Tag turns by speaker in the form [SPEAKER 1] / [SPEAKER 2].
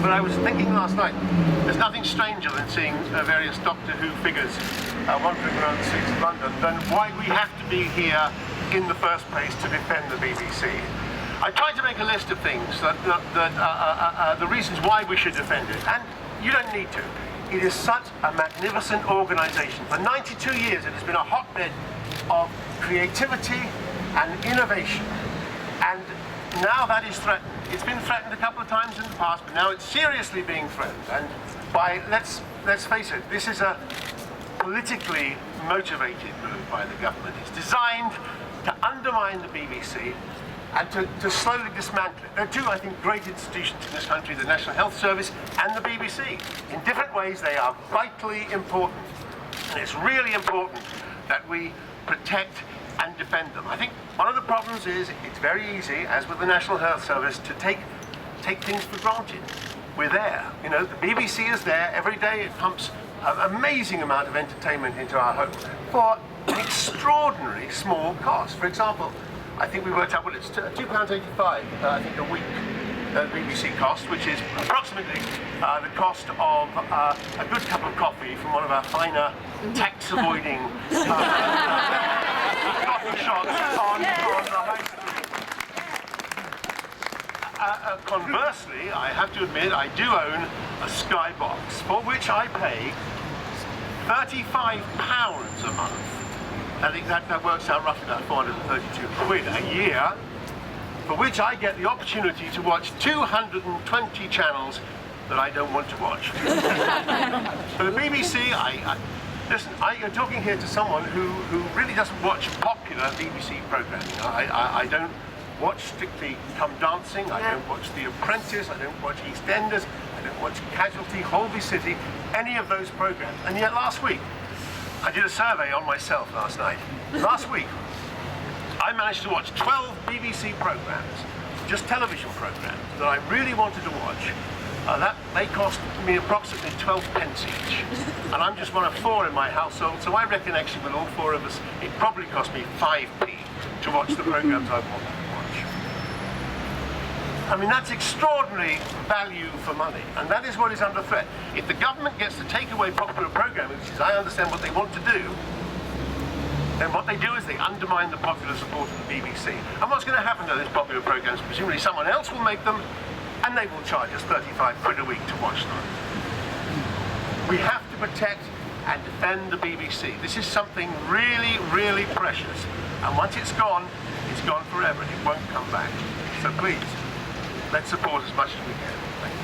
[SPEAKER 1] But I was thinking last night, there's nothing stranger than seeing various Doctor Who figures wandering around the streets of London than why we have to be here in the first place to defend the BBC. I tried to make a list of things the reasons why we should defend it, and you don't need to. It is such a magnificent organisation. For 92 years it has been a hotbed of creativity and innovation, and now that is threatened. It's been threatened a couple of times in the past, but now it's seriously being threatened. And by, let's face it, this is a politically motivated move by the government. It's designed to undermine the BBC and to slowly dismantle it. There are two, I think, great institutions in this country, the National Health Service and the BBC. In different ways, they are vitally important. And it's really important that we protect and defend them. I think one of the problems is it's very easy, as with the National Health Service, to take things for granted. We're there. You know, the BBC is there every day. It pumps an amazing amount of entertainment into our homes for an extraordinary small cost. For example, I think we worked out, well, it's £2.85, I think, a week, the BBC cost, which is approximately the cost of a good cup of coffee from one of our finer tax-avoiding coffee shops on the high street. Conversely, I have to admit, I do own a Sky box, for which I pay £35 a month. I think that works out roughly about 432 quid a year, for which I get the opportunity to watch 220 channels that I don't want to watch. For the BBC, listen, you're talking here to someone who really doesn't watch popular BBC programming. I don't watch Strictly Come Dancing, I don't watch The Apprentice, I don't watch EastEnders, I don't watch Casualty, Holby City, any of those programs. And yet last week, I did a survey on myself last night. Last week, I managed to watch 12 BBC programmes, just television programmes, that I really wanted to watch. They cost me approximately 12 pence each. And I'm just one of 4 in my household, so I reckon actually with all 4 of us, it probably cost me 5p to watch the programmes I wanted to watch. I mean, that's extraordinary value for money, and that is what is under threat. If the government gets to take away popular programming, which is, I understand, what they want to do, then what they do is they undermine the popular support of the BBC. And what's going to happen to those popular programmes? Presumably someone else will make them, and they will charge us 35 quid a week to watch them. We have to protect and defend the BBC. This is something really, really precious. And once it's gone forever. It won't come back. So please, let's support as much as we can. Thank you.